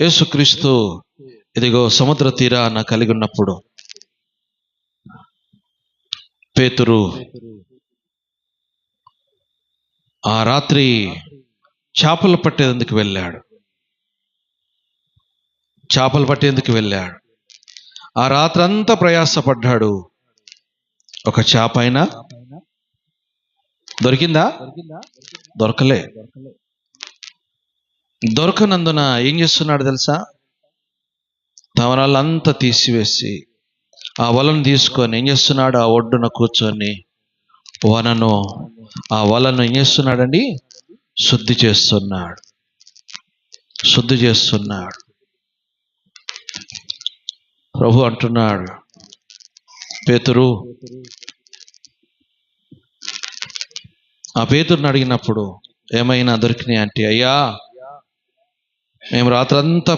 యేసుక్రీస్తు ఇదిగో సముద్ర తీరాన కలిగి ఉన్నప్పుడు పేతురు ఆ రాత్రి చేపలు పట్టేందుకు వెళ్ళాడు. ఆ రాత్రి అంతా ప్రయాసపడ్డాడు. ఒక చేప అయినా దొరికిందా? దొరకలే. దొరకనందున ఏం చేస్తున్నాడు తెలుసా? తవరాళ్ళంతా తీసివేసి ఆ వలను తీసుకొని ఏం చేస్తున్నాడు? ఆ ఒడ్డున కూర్చొని ఆ వలను ఏం చేస్తున్నాడండి? శుద్ధి చేస్తున్నాడు. ప్రభు అంటున్నాడు, పేతురు, ఆ పేతురుని అడిగినప్పుడు ఏమైనా దొరికినాయి అంటే, అయ్యా మేము రాత్రంతా